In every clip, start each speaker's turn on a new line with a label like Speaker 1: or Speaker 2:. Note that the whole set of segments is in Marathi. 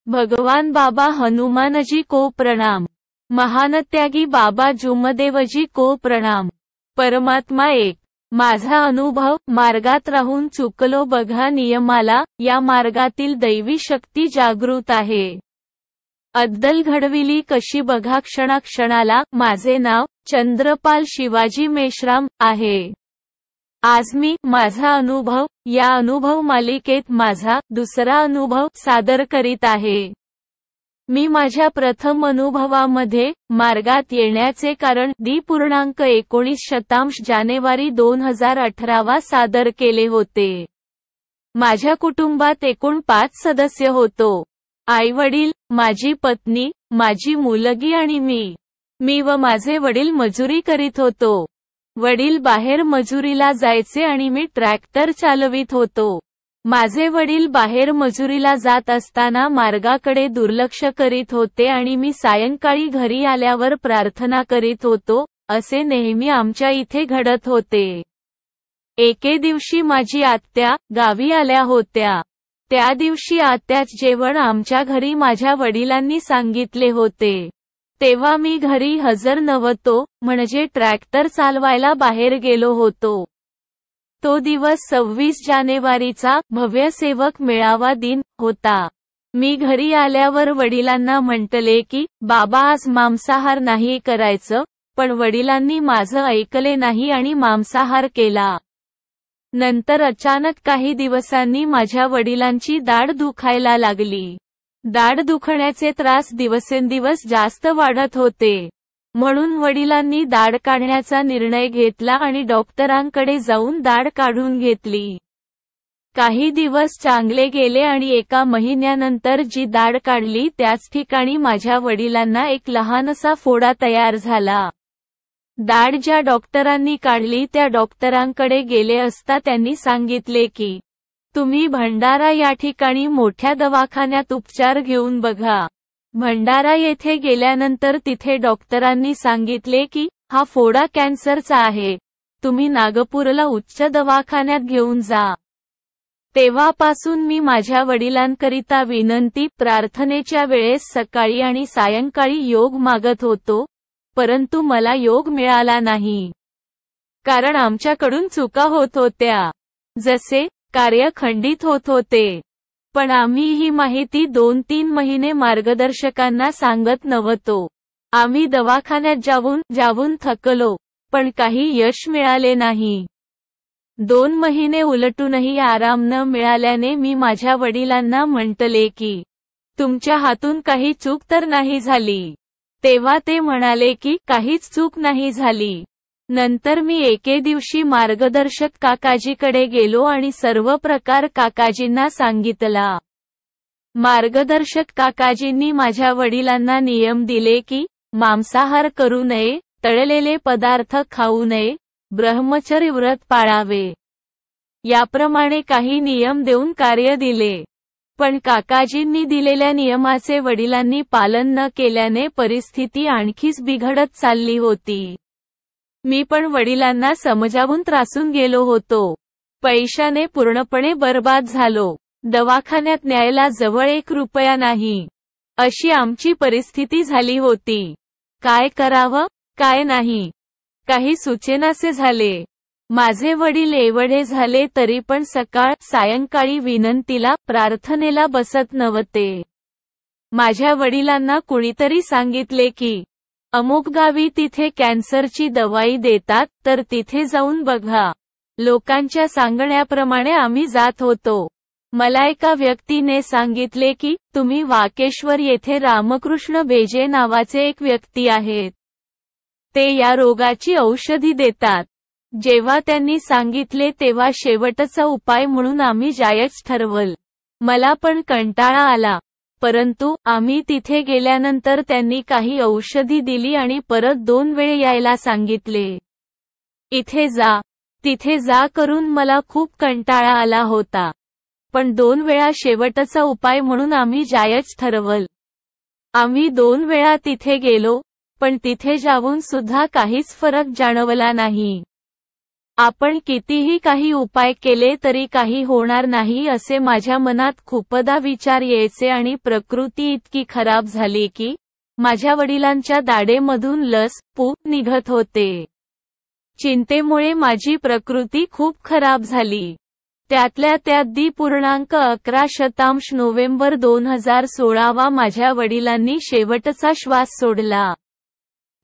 Speaker 1: भगवान बाबा हनुमानजी को प्रणाम। महानत्यागी बाबा जुमदेवजी को प्रणाम। परमात्मा एक। माझा अनुभव, मार्गात राहून चुकलो बघा नियमाला, या मार्गातील दैवी शक्ती जागृत आहे। अद्दल घडविली कशी बघा क्षणाक्षणाला। माझे नाव चंद्रपाल शिवाजी मेश्राम आहे। आज मी माझा अनुभव या अनुभव मालिकेत माझा दुसरा अनुभव सादर करीत आहे। मी माझ्या प्रथम अनुभवामध्ये मार्गात येण्याचे कारण .19 जानेवारी 2018 सादर केले होते। माझ्या कुटुंबात एकूण 5 सदस्य होतो। आई-वडील, माझी पत्नी, माझी मुलगी आणि मी व माझे वडील मजुरी करीत होतो। वडील बाहेर मजुरीला जायचे आणि मी ट्रॅक्टर चालवित होतो। माझे वडील बाहेर मजुरीला जात असताना मार्गाकडे दुर्लक्ष करीत होते आणि मी सायंकाळी घरी आल्यावर प्रार्थना करीत होतो, असे नेहमी आमच्या इथे घडत होते। एके दिवशी माझी आत्या गावी आल्या होत्या। त्या दिवशी आत्याच जेवण आमच्या घरी माझ्या वडिलांनी सांगितले होते। तेव्हा मी घरी हजर नव्हतो, म्हणजे ट्रॅक्टर चालवायला बाहेर गेलो होतो। तो दिवस 26 जानेवारीचा भव्य सेवक मेळावा दिन होता। मी घरी आल्यावर वडिलांना म्हटले की बाबा आज मांसाहार नाही करायचं, पण वडिलांनी माझं ऐकले नाही आणि मांसाहार केला। नंतर अचानक काही दिवसांनी माझ्या वडिलांची दाढ दुखायला लागली। दाढ दुखण्याचे त्रास दिवसेंदिवस जास्त वाढत होते। म्हणून वडिलांनी दाढ काढण्याचा निर्णय घेतला आणि डॉक्टरांकडे जाऊन दाढ काढून घेतली। काही दिवस चांगले गेले आणि एका महिन्यानंतर जी दाढ काढली त्याच ठिकाणी माझ्या वडिलांना एक लहानसा फोडा तयार झाला। दाढ ज्या डॉक्टरांनी काढली त्या डॉक्टरांकडे गेले असता त्यांनी सांगितले की तुम्ही भंडारा या ठिकाणी मोठ्या दवाखान्यात उपचार घेऊन बघा। भंडारा येथे गेल्यानंतर तिथे डॉक्टरांनी सांगितले की हा फोडा कॅन्सरचा आहे, तुम्ही नागपूरला उच्च दवाखान्यात घेऊन जा। तेव्हापासून मी माझ्या वडिलांकरिता विनंती प्रार्थनेच्या वेळेस सकाळी आणि सायंकाळी योग मागत होतो, परंतु मला योग मिळाला नाही। कारण आमच्याकडून चुका होत होत्या, जसे कार्य खंडित होत होते। पण आम्ही ही माहिती 2-3 महिने मार्गदर्शकांना सांगत नव्हतो। आम्ही दवाखान्यात जाऊन थकलो, पण काही यश मिळाले नाही। 2 महिने उलटूनही आराम न मिळाल्याने मी माझ्या वडिलांना म्हटले की तुमच्या हातून काही चूक तर नाही झाली। तेव्हा ते म्हणाले की काहीच चूक नाही झाली। नंतर मी एके दिवशी मार्गदर्शक काकाजीकडे गेलो आणि सर्व प्रकार काकाजींना सांगितला। मार्गदर्शक काकाजींनी माझ्या वडिलांना नियम दिले की मांसाहार करू नये, तळलेले पदार्थ खाऊ नये, ब्रह्मचर्य व्रत पाळावे, याप्रमाणे काही नियम देऊन कार्य दिले। पण काकाजींनी दिलेल्या नियमाचे वडिलांनी पालन न केल्याने परिस्थिती आणखीच बिघडत चालली होती। मी पण वडिलांना समजावून त्रासून गेलो होतो। पैशाने पूर्णपणे बर्बाद झालो। दवाखान्यात न्यायला जवळ 1 रुपया नाही, अशी आमची परिस्थिती झाली होती। काय करावं, काय नाही, काही सुचेनासे झाले। माझे वडील एवढे झाले तरी पण सकाळ सायंकाळी विनंतीला प्रार्थनेला बसत नव्हते। माझ्या वडिलांना कुणीतरी सांगितले की अमुक गावी तिथे कॅन्सरची दवाई देतात, तर तिथे जाऊन बघा। लोकांच्या सांगण्याप्रमाणे आम्ही जात होतो। मला एका व्यक्तीने सांगितले की तुम्ही वाकेश्वर येथे रामकृष्ण बेजे नावाचे एक व्यक्ती आहेत, ते या रोगाची औषधी देतात। जेव्हा त्यांनी सांगितले तेव्हा शेवटचा उपाय म्हणून आम्ही जायचं ठरवलं। मला पण कंटाळा आला, परंतु आम्ही तिथे गेल्यानंतर त्यांनी काही औषधी दिली आणि परत 2 वेळ यायला सांगितले। इथे जा, तिथे जा करून मला खूप कंटाळा आला होता, पण 2 वेळा शेवटचा उपाय म्हणून आम्ही जायचं ठरवलं। आम्ही 2 वेळा तिथे गेलो, पण तिथे जाऊन सुद्धा काहीच फरक जाणवला नाही। आपण कितीही काही उपाय केले तरी काही होणार नाही असे माझ्या मनात खूपदा विचार यायचे आणि प्रकृती इतकी खराब झाली की माझ्या वडिलांच्या दाढेमधून लस-पू निघत होते. चिंतेमुळे माझी प्रकृती खूप खराब झाली. त्यातल्या त्यात .11 नोव्हेंबर 2016 वा माझ्या वडिलांनी शेवटचा श्वास सोडला.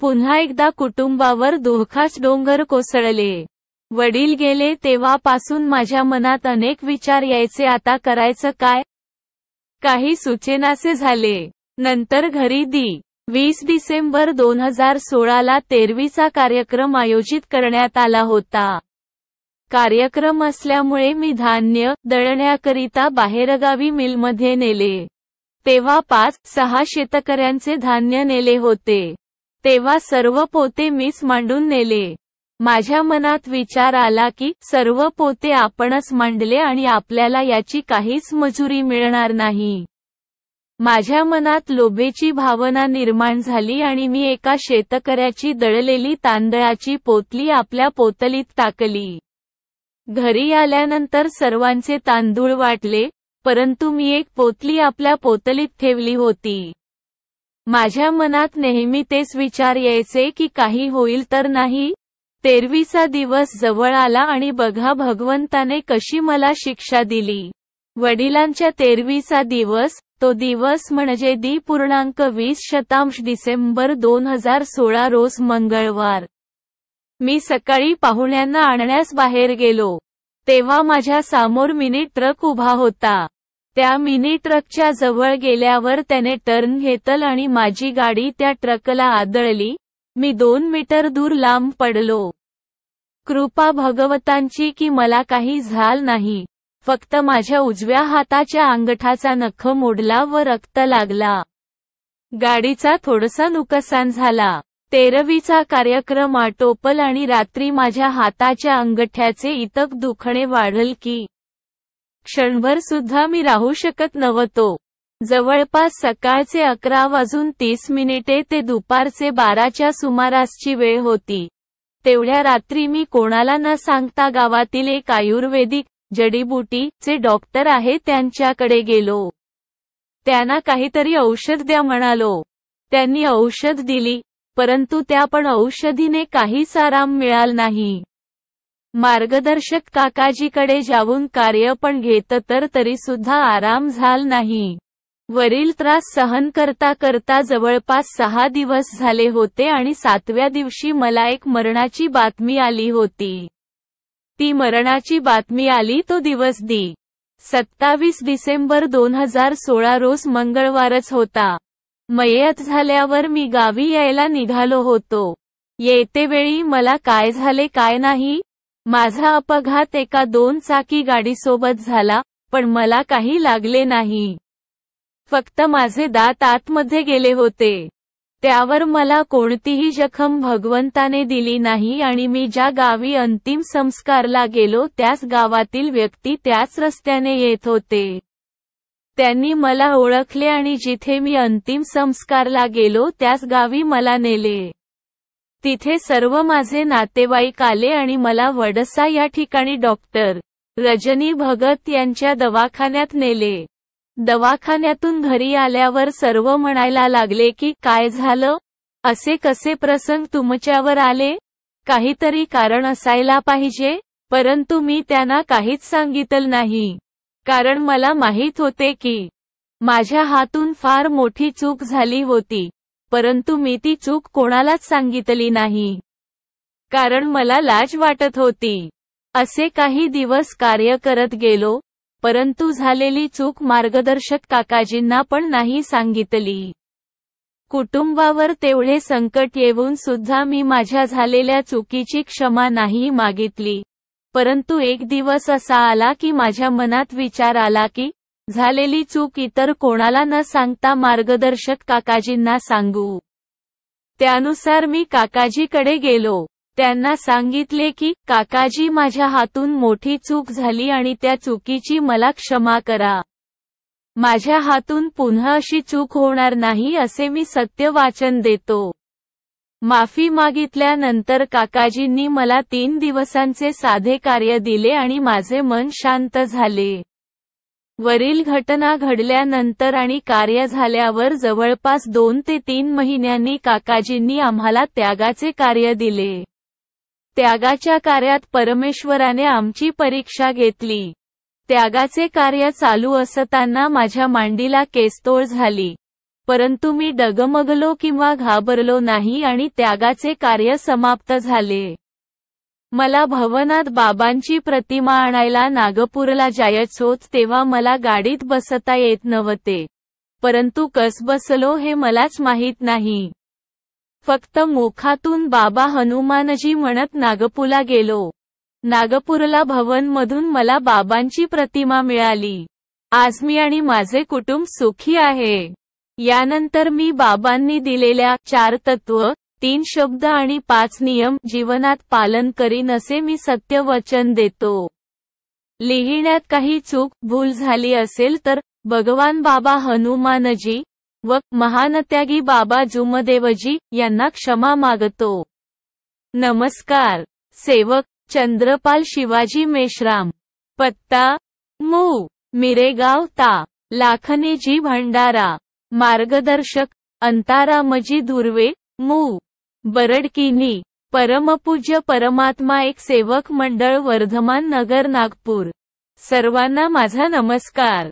Speaker 1: पुन्हा एकदा कुटुंबावर दुःखाचे डोंगर कोसळले. वडील गेले तेव्हापासून माझ्या मनात अनेक विचार यायचे. आता करायचं काय? काही सुचेनासे झाले. नंतर घरी 20 डिसेंबर 2016 ला 13वीचा कार्यक्रम आयोजित करण्यात आला होता. कार्यक्रम असल्यामुळे मी धान्य दळण्याकरिता बाहेरगावी मिलमध्ये नेले. तेव्हा 5-6 शेतकऱ्यांचे धान्य नेले होते. तेव्हा सर्व पोते मीच मांडून नेले. माझ्या मनात विचार आला की सर्व पोते आपणच मांडले आणि आपल्याला याची काहीच मजुरी मिळणार नाही. माझ्या मनात लोभेची भावना निर्माण झाली आणि मी एका शेतकऱ्याची दळलेली तांदळाची पोतली आपल्या पोतलीत टाकली. घरी आल्यानंतर सर्वांचे तांदूळ वाटले, परंतु मी एक पोतली आपल्या पोतलीत ठेवली होती. माझ्या मनात नेहमी तेच विचार यायचे की काही होईल तर नाही. 13वीचा दिवस जवळ आला आणि बघा भगवंताने कशी मला शिक्षा दिली. वडिलांच्या 13वीचा दिवस, तो दिवस म्हणजे .20 डिसेंबर 2016 रोज मंगळवार. मी सकाळी पाहुण्यांना आणण्यास बाहेर गेलो. तेव्हा माझ्या समोर मिनी ट्रक उभा होता. त्या मिनी ट्रकच्या जवळ गेल्यावर त्याने टर्न घेतला आणि माझी गाडी त्या ट्रकला आदळली. मी 2 मीटर दूर लांब पडलो. कृपा भगवंतांची की मला काही झालं नाही. फक्त माझ्या उजव्या हाताच्या अंगठाचा नख मोडला व रक्त लागला. गाडीचा थोडासा नुकसान झाला. 13वीचा कार्यक्रम आटोपला आणि रात्री माझ्या हाताच्या अंगठ्याचे इतक दुखणे वाढल की क्षणभर सुद्धा मी राहू शकत नव्हतो. जवळपास सकाळचे 11:30 ते दुपारचे 12च्या सुमारासची वेळ होती. तेवढ्या रात्री मी कोणाला न सांगता गावातील एक आयुर्वेदिक जडीबुटीचे डॉक्टर आहे त्यांच्याकडे गेलो. त्यांना काहीतरी औषध द्या म्हणालो. त्यांनी औषध दिली, परंतु त्या पण औषधीने काहीच आराम मिळाला नाही. मार्गदर्शक काकाजीकडे जाऊन कार्य पण घेत तर तरी सुद्धा आराम झाला नाही. वरील त्रास सहन करता करता जवळपास 6 दिवस झाले होते आणि 7व्या दिवशी मला एक मरणाची बातमी आली होती. ती मरणाची बातमी आली तो दिवस 27 डिसेंबर 2016 रोज मंगळवारच होता. मयत झाल्यावर मी गावी यायला निघालो होतो. येतेवेळी मला काय झाले काय नाही. माझा अपघात एका 2 चाकी गाडीसोबत झाला, पण मला काही लागले नाही. फक्त माझे दात आतमध्ये गेले होते. त्यावर मला कोणतीही जखम भगवंताने दिली नाही आणि मी ज्या गावी अंतिम संस्कारला गेलो त्याच गावातील व्यक्ती त्याच रस्त्याने येत होते. त्यांनी मला ओळखले आणि जिथे मी अंतिम संस्कारला गेलो त्याच गावी मला नेले. तिथे सर्व माझे नातेवाईक आले आणि मला वडसा या ठिकाणी डॉक्टर रजनी भगत यांच्या दवाखान्यात नेले. दवाखान्यातून घरी आल्यावर सर्व म्हणायला लागले की काय झालं? असे कसे प्रसंग तुमच्यावर आले? काहीतरी कारण असायला पाहिजे. परंतु मी त्यांना काहीच सांगितलं नाही. कारण मला माहित होते की माझ्या हातून फार मोठी चूक झाली होती. परंतु मी ती चूक कोणालाच सांगितली नाही. कारण मला लाज वाटत होती. असे काही दिवस कार्य करत गेलो, परंतु झालेली चूक मार्गदर्शक काकाजींना पण नाही सांगितली. कुटुंबावर तेवढे संकट येऊन सुद्धा मी माझ्या झालेल्या चुकीची क्षमा नाही मागितली. परंतु एक दिवस असा आला की माझ्या मनात विचार आला की झालेली चूक इतर कोणाला न सांगता मार्गदर्शक काकाजींना सांगू. त्यानुसार मी काकाजीकडे गेलो. त्यांना सांगितले की काकाजी माझ्या हातून मोठी चूक झाली आणि त्या चुकीची मला क्षमा करा. माझ्या हातून पुन्हा अशी चूक होणार नाही असे मी सत्य वाचन देतो. माफी मागितल्यानंतर काकाजींनी मला 3 दिवसांचे साधे कार्य दिले आणि माझे मन शांत झाले. वरील घटना घडल्यानंतर आणि कार्य झाल्यावर जवळपास 2 ते 3 महिन्यांनी काकाजींनी आम्हाला त्यागाचे कार्य दिले. त्यागाच्या कार्यात परमेश्वराने आमची परीक्षा घेतली. त्यागाचे कार्य चालू असताना माझ्या मांडीला केसतोळ झाली. परंतु मी डगमगलो किंवा घाबरलो नाही आणि त्यागाचे कार्य समाप्त झाले. मला भवनात बाबांची प्रतिमा आणायला नागपूरला जायचोच तेव्हा मला गाडीत बसता येत नव्हते. परंतु कस बसलो हे मलाच माहीत नाही. फक्त मुखातून बाबा हनुमानजी म्हणत नागपूरला गेलो. नागपूरला भवनमधून मला बाबांची प्रतिमा मिळाली. आज मी आणि माझे कुटुंब सुखी आहे. यानंतर मी बाबांनी दिलेल्या 4 तत्व, 3 शब्द आणि 5 नियम जीवनात पालन करीन असे मी सत्य वचन देतो. लिहिण्यात काही चूक भूल झाली असेल तर भगवान बाबा हनुमानजी व महानत्यागी बाबा जुमदेवजी यांना क्षमा मागतो. नमस्कार. सेवक चंद्रपाल शिवाजी मेश्राम. पत्ता मू. मिरेगाव ता. लाखनीजी भंडारा. मार्गदर्शक अंतारामजी धुर्वे मू. बरडकिनी. परमपूज्य परमात्मा एक सेवक मंडळ वर्धमान नगर नागपूर. सर्वांना माझा नमस्कार.